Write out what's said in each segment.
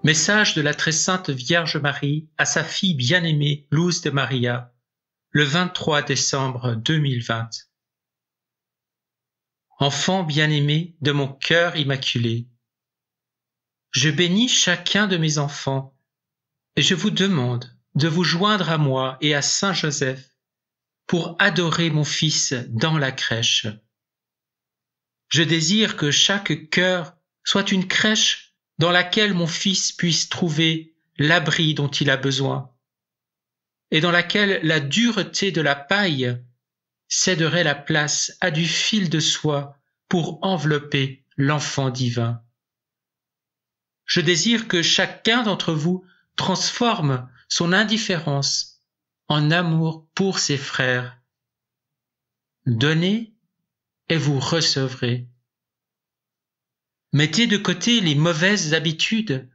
Message de la très sainte Vierge Marie à sa fille bien-aimée Luz de Maria, le 23 décembre 2020. Enfant bien-aimé de mon cœur immaculé, je bénis chacun de mes enfants et je vous demande de vous joindre à moi et à Saint Joseph pour adorer mon Fils dans la crèche. Je désire que chaque cœur soit une crèche dans laquelle mon Fils puisse trouver l'abri dont il a besoin et dans laquelle la dureté de la paille céderait la place à du fil de soie pour envelopper l'enfant divin. Je désire que chacun d'entre vous transforme son indifférence en amour pour ses frères. Donnez et vous recevrez. Mettez de côté les mauvaises habitudes,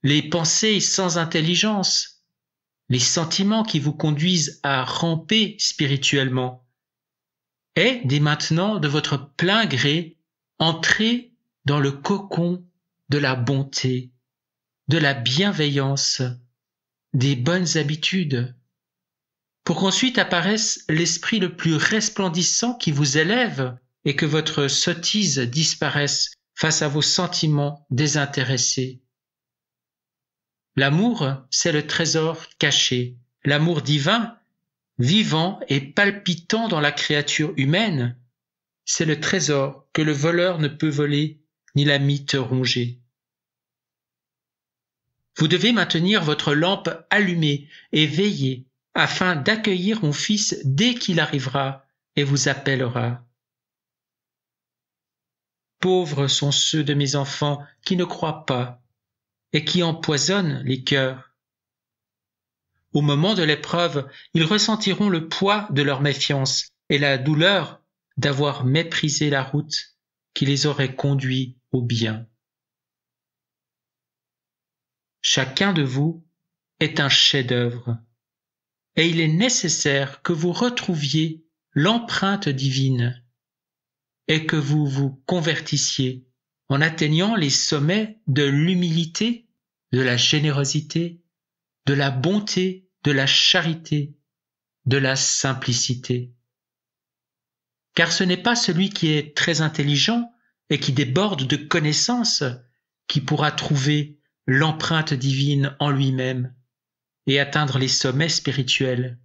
les pensées sans intelligence, les sentiments qui vous conduisent à ramper spirituellement. Et, dès maintenant, de votre plein gré, entrez dans le cocon de la bonté, de la bienveillance, des bonnes habitudes, pour qu'ensuite apparaisse l'esprit le plus resplendissant qui vous élève et que votre sottise disparaisse face à vos sentiments désintéressés. L'amour, c'est le trésor caché, l'amour divin, vivant et palpitant dans la créature humaine, c'est le trésor que le voleur ne peut voler ni la mite ronger. Vous devez maintenir votre lampe allumée et veiller afin d'accueillir mon Fils dès qu'il arrivera et vous appellera. Pauvres sont ceux de mes enfants qui ne croient pas et qui empoisonnent les cœurs. Au moment de l'épreuve, ils ressentiront le poids de leur méfiance et la douleur d'avoir méprisé la route qui les aurait conduits au bien. Chacun de vous est un chef-d'œuvre et il est nécessaire que vous retrouviez l'empreinte divine et que vous vous convertissiez en atteignant les sommets de l'humilité, de la générosité, de la bonté, de la charité, de la simplicité. Car ce n'est pas celui qui est très intelligent et qui déborde de connaissances qui pourra trouver l'empreinte divine en lui-même et atteindre les sommets spirituels,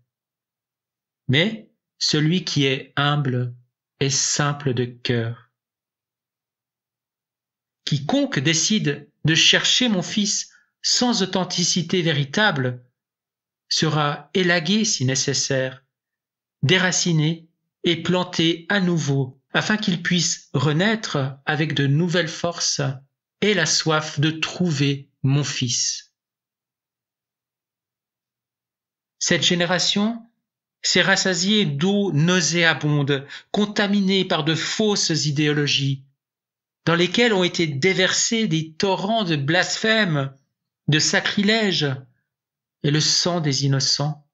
mais celui qui est humble et simple de cœur. Quiconque décide de chercher mon Fils sans authenticité véritable sera élagué si nécessaire, déraciné et planté à nouveau afin qu'il puisse renaître avec de nouvelles forces et la soif de trouver mon Fils. Cette génération s'est rassasiée d'eau nauséabonde, contaminée par de fausses idéologies, dans lesquelles ont été déversés des torrents de blasphèmes, de sacrilèges et le sang des innocents,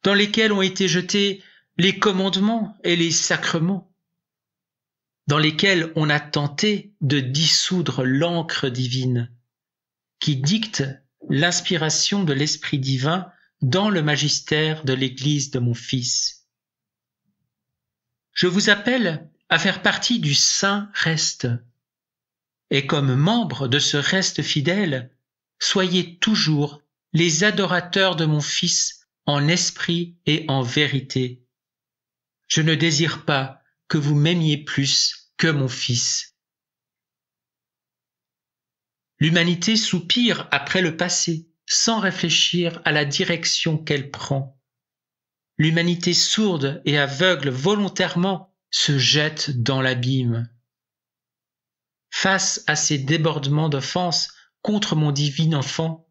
dans lesquels ont été jetés les commandements et les sacrements, dans lesquels on a tenté de dissoudre l'encre divine qui dicte l'inspiration de l'Esprit divin dans le magistère de l'Église de mon Fils. Je vous appelle à faire partie du saint reste, et comme membre de ce reste fidèle, soyez toujours les adorateurs de mon Fils en esprit et en vérité. Je ne désire pas que vous m'aimiez plus que mon Fils. L'humanité soupire après le passé, sans réfléchir à la direction qu'elle prend. L'humanité sourde et aveugle volontairement se jette dans l'abîme. Face à ces débordements d'offense contre mon divin enfant,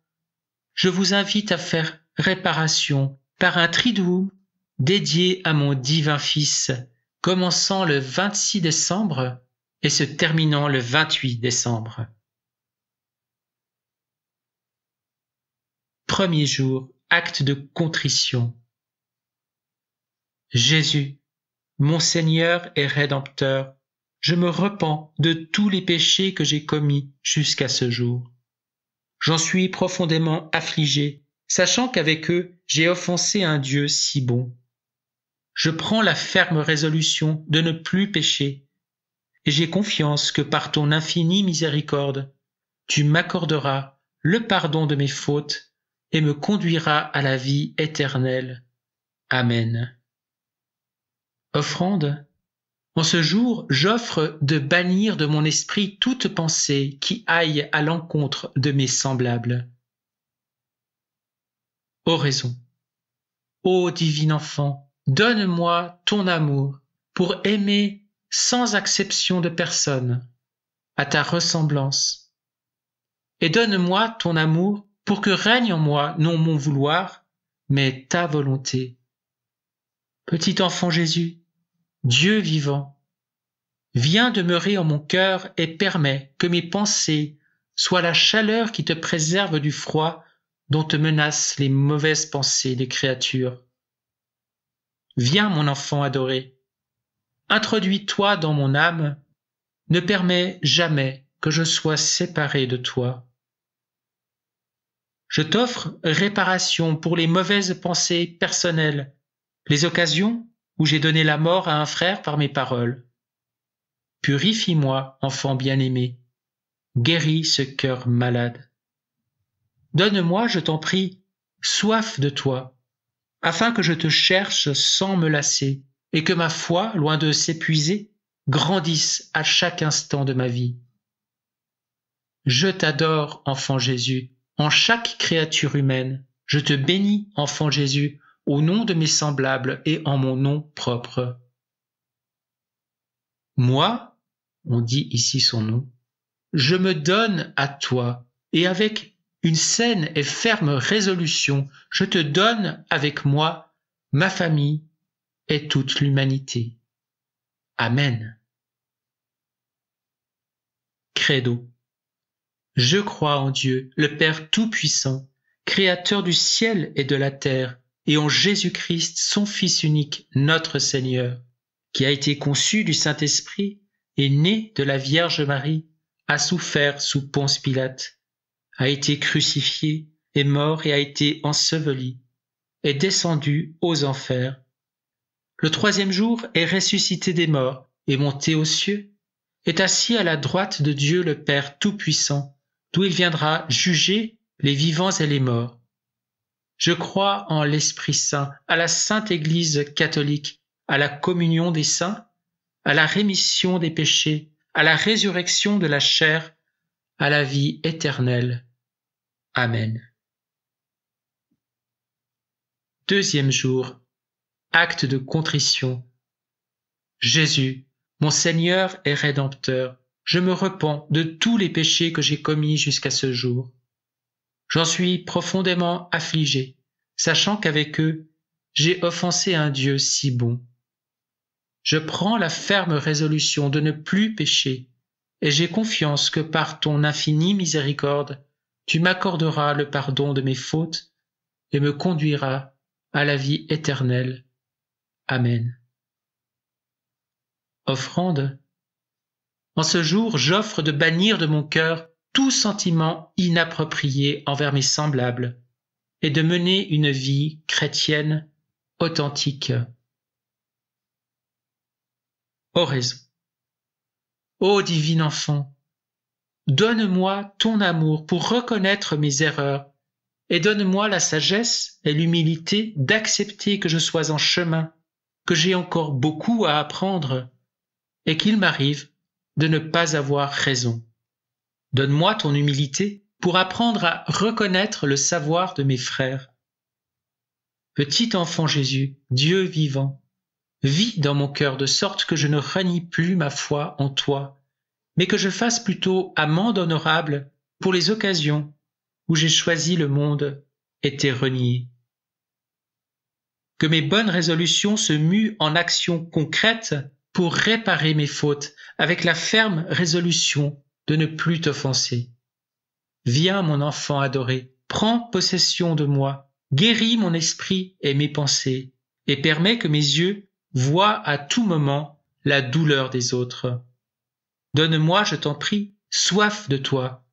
je vous invite à faire réparation par un triduum dédié à mon divin Fils, commençant le 26 décembre et se terminant le 28 décembre. Premier jour, acte de contrition. Jésus, mon Seigneur et Rédempteur, je me repens de tous les péchés que j'ai commis jusqu'à ce jour. J'en suis profondément affligé, sachant qu'avec eux, j'ai offensé un Dieu si bon. Je prends la ferme résolution de ne plus pécher, et j'ai confiance que par ton infinie miséricorde, tu m'accorderas le pardon de mes fautes et me conduiras à la vie éternelle. Amen. Offrande. En ce jour, j'offre de bannir de mon esprit toute pensée qui aille à l'encontre de mes semblables. Oraison. Ô divin enfant, donne-moi ton amour pour aimer sans acception de personne, à ta ressemblance. Et donne-moi ton amour pour que règne en moi non mon vouloir, mais ta volonté. Petit enfant Jésus, Dieu vivant, viens demeurer en mon cœur et permets que mes pensées soient la chaleur qui te préserve du froid dont te menacent les mauvaises pensées des créatures. Viens, mon enfant adoré, introduis-toi dans mon âme, ne permets jamais que je sois séparé de toi. Je t'offre réparation pour les mauvaises pensées personnelles, les occasions où j'ai donné la mort à un frère par mes paroles. Purifie-moi, enfant bien-aimé, guéris ce cœur malade. Donne-moi, je t'en prie, soif de toi, afin que je te cherche sans me lasser, et que ma foi, loin de s'épuiser, grandisse à chaque instant de ma vie. Je t'adore, enfant Jésus, en chaque créature humaine. Je te bénis, enfant Jésus, au nom de mes semblables et en mon nom propre. Moi, on dit ici son nom, je me donne à toi, et avec une saine et ferme résolution, je te donne avec moi ma famille et toute l'humanité. Amen. Credo. Je crois en Dieu, le Père Tout-Puissant, Créateur du ciel et de la terre, et en Jésus-Christ, son Fils unique, notre Seigneur, qui a été conçu du Saint-Esprit, est né de la Vierge Marie, a souffert sous Ponce Pilate, a été crucifié, est mort et a été enseveli, est descendu aux enfers. Le troisième jour est ressuscité des morts, est monté aux cieux, est assis à la droite de Dieu le Père Tout-Puissant, d'où il viendra juger les vivants et les morts. Je crois en l'Esprit Saint, à la Sainte Église catholique, à la communion des saints, à la rémission des péchés, à la résurrection de la chair, à la vie éternelle. Amen. Deuxième jour, acte de contrition. Jésus, mon Seigneur et Rédempteur, je me repens de tous les péchés que j'ai commis jusqu'à ce jour. J'en suis profondément affligé, sachant qu'avec eux, j'ai offensé un Dieu si bon. Je prends la ferme résolution de ne plus pécher, et j'ai confiance que par ton infinie miséricorde, tu m'accorderas le pardon de mes fautes et me conduiras à la vie éternelle. Amen. Offrande. En ce jour, j'offre de bannir de mon cœur tout sentiment inapproprié envers mes semblables et de mener une vie chrétienne authentique. Oraison. Ô divin enfant, donne-moi ton amour pour reconnaître mes erreurs et donne-moi la sagesse et l'humilité d'accepter que je sois en chemin, que j'ai encore beaucoup à apprendre et qu'il m'arrive de ne pas avoir raison. Donne-moi ton humilité pour apprendre à reconnaître le savoir de mes frères. Petit enfant Jésus, Dieu vivant, vis dans mon cœur de sorte que je ne renie plus ma foi en toi, mais que je fasse plutôt amende honorable pour les occasions où j'ai choisi le monde et t'ai renié. Que mes bonnes résolutions se muent en actions concrètes pour réparer mes fautes avec la ferme résolution de ne plus t'offenser. Viens, mon enfant adoré, prends possession de moi, guéris mon esprit et mes pensées, et permets que mes yeux voient à tout moment la douleur des autres. Donne-moi, je t'en prie, soif de toi,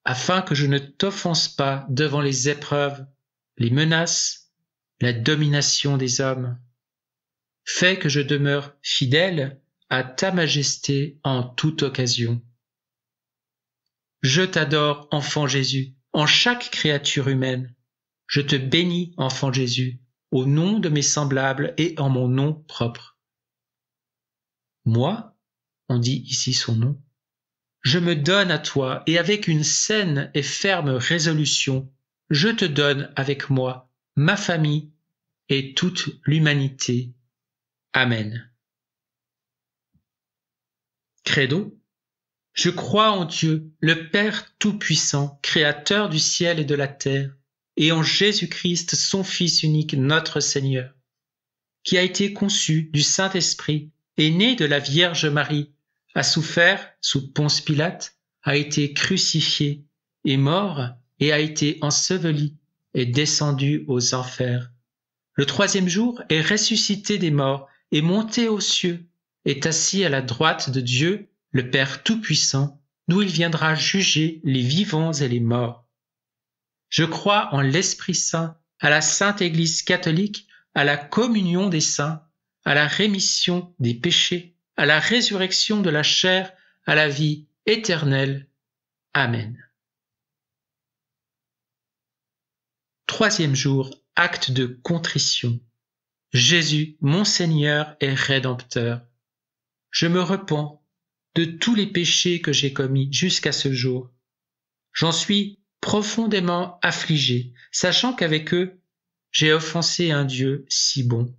afin que je ne t'offense pas devant les épreuves, les menaces, la domination des hommes. Fais que je demeure fidèle à ta majesté en toute occasion. Je t'adore, enfant Jésus, en chaque créature humaine. Je te bénis, enfant Jésus, au nom de mes semblables et en mon nom propre. Moi, on dit ici son nom, je me donne à toi et avec une saine et ferme résolution, je te donne avec moi, ma famille et toute l'humanité. Amen. Credo. Je crois en Dieu, le Père Tout-Puissant, Créateur du ciel et de la terre, et en Jésus-Christ, son Fils unique, notre Seigneur, qui a été conçu du Saint-Esprit, est né de la Vierge Marie, a souffert sous Ponce Pilate, a été crucifié, est mort et a été enseveli, est descendu aux enfers. Le troisième jour est ressuscité des morts, est monté aux cieux, est assis à la droite de Dieu, le Père Tout-Puissant, d'où il viendra juger les vivants et les morts. Je crois en l'Esprit Saint, à la Sainte Église catholique, à la communion des saints, à la rémission des péchés, à la résurrection de la chair, à la vie éternelle. Amen. Troisième jour, acte de contrition. Jésus, mon Seigneur et Rédempteur, je me repens de tous les péchés que j'ai commis jusqu'à ce jour. J'en suis profondément affligé, sachant qu'avec eux, j'ai offensé un Dieu si bon.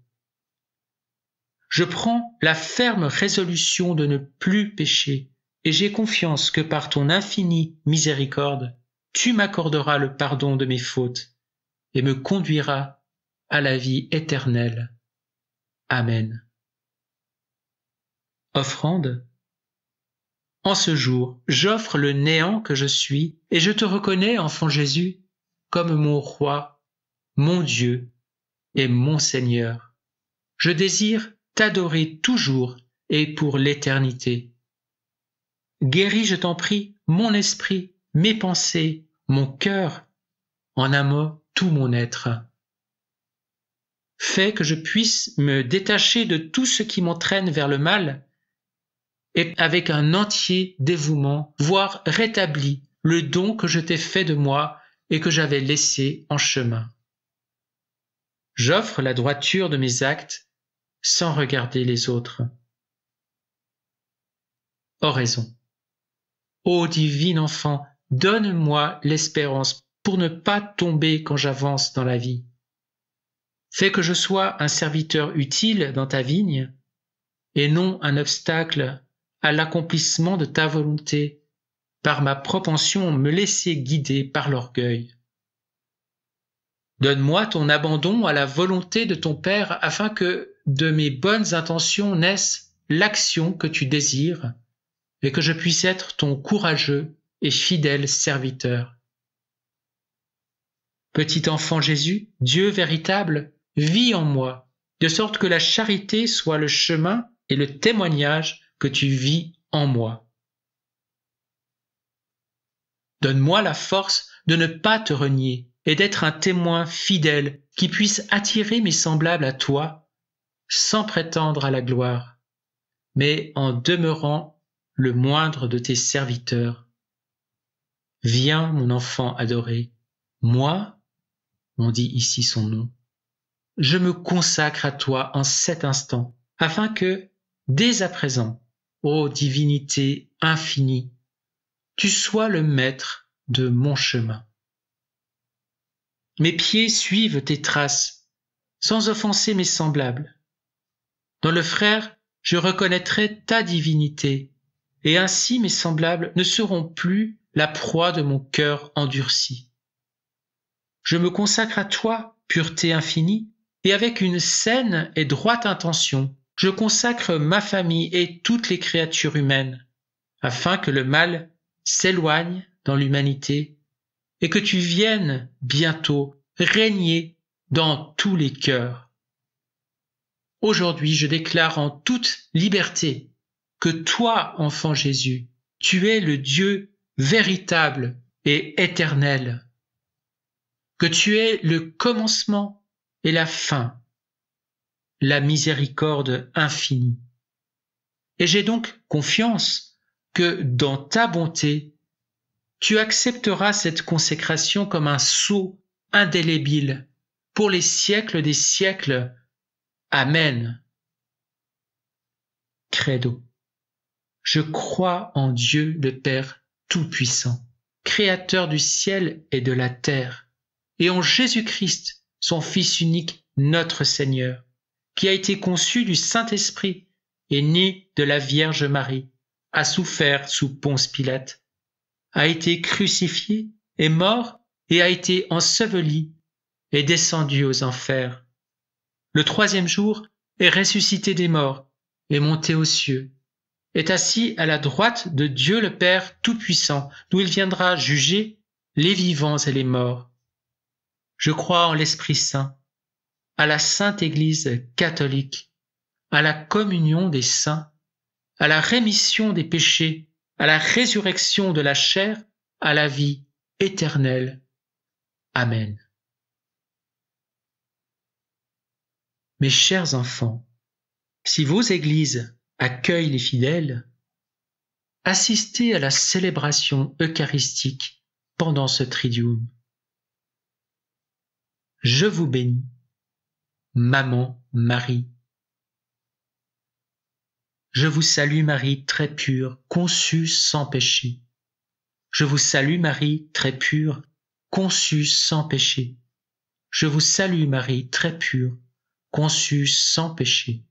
Je prends la ferme résolution de ne plus pécher, et j'ai confiance que par ton infinie miséricorde, tu m'accorderas le pardon de mes fautes et me conduiras à la vie éternelle. Amen. Offrande. En ce jour, j'offre le néant que je suis et je te reconnais, enfant Jésus, comme mon roi, mon Dieu et mon Seigneur. Je désire t'adorer toujours et pour l'éternité. Guéris, je t'en prie, mon esprit, mes pensées, mon cœur, en un mot, tout mon être. Fais que je puisse me détacher de tout ce qui m'entraîne vers le mal et avec un entier dévouement, voir rétabli le don que je t'ai fait de moi et que j'avais laissé en chemin. J'offre la droiture de mes actes sans regarder les autres. Oraison. Ô divin enfant, donne-moi l'espérance pour ne pas tomber quand j'avance dans la vie. Fais que je sois un serviteur utile dans ta vigne et non un obstacle à l'accomplissement de ta volonté par ma propension à me laisser guider par l'orgueil. Donne-moi ton abandon à la volonté de ton Père afin que de mes bonnes intentions naisse l'action que tu désires et que je puisse être ton courageux et fidèle serviteur. Petit enfant Jésus, Dieu véritable, vis en moi, de sorte que la charité soit le chemin et le témoignage que tu vis en moi. Donne-moi la force de ne pas te renier et d'être un témoin fidèle qui puisse attirer mes semblables à toi sans prétendre à la gloire, mais en demeurant le moindre de tes serviteurs. Viens, mon enfant adoré, moi, on dit ici son nom, je me consacre à toi en cet instant, afin que, dès à présent, ô divinité infinie, tu sois le maître de mon chemin. Mes pieds suivent tes traces, sans offenser mes semblables. Dans le frère, je reconnaîtrai ta divinité, et ainsi mes semblables ne seront plus la proie de mon cœur endurci. Je me consacre à toi, pureté infinie, et avec une saine et droite intention, je consacre ma famille et toutes les créatures humaines, afin que le mal s'éloigne dans l'humanité et que tu viennes bientôt régner dans tous les cœurs. Aujourd'hui, je déclare en toute liberté que toi, enfant Jésus, tu es le Dieu véritable et éternel, que tu es le commencement et la fin, la miséricorde infinie. Et j'ai donc confiance que dans ta bonté, tu accepteras cette consécration comme un sceau indélébile pour les siècles des siècles. Amen. Credo. Je crois en Dieu le Père Tout-Puissant, Créateur du ciel et de la terre, et en Jésus-Christ, son Fils unique, notre Seigneur, qui a été conçu du Saint-Esprit et né de la Vierge Marie, a souffert sous Ponce Pilate, a été crucifié, est mort et a été enseveli, est descendu aux enfers. Le troisième jour est ressuscité des morts, est monté aux cieux, est assis à la droite de Dieu le Père Tout-Puissant, d'où il viendra juger les vivants et les morts. Je crois en l'Esprit Saint, à la Sainte Église catholique, à la communion des saints, à la rémission des péchés, à la résurrection de la chair, à la vie éternelle. Amen. Mes chers enfants, si vos églises accueillent les fidèles, assistez à la célébration eucharistique pendant ce Triduum. Je vous bénis, Maman Marie. Je vous salue Marie très pure, conçue sans péché. Je vous salue Marie très pure, conçue sans péché. Je vous salue Marie très pure, conçue sans péché.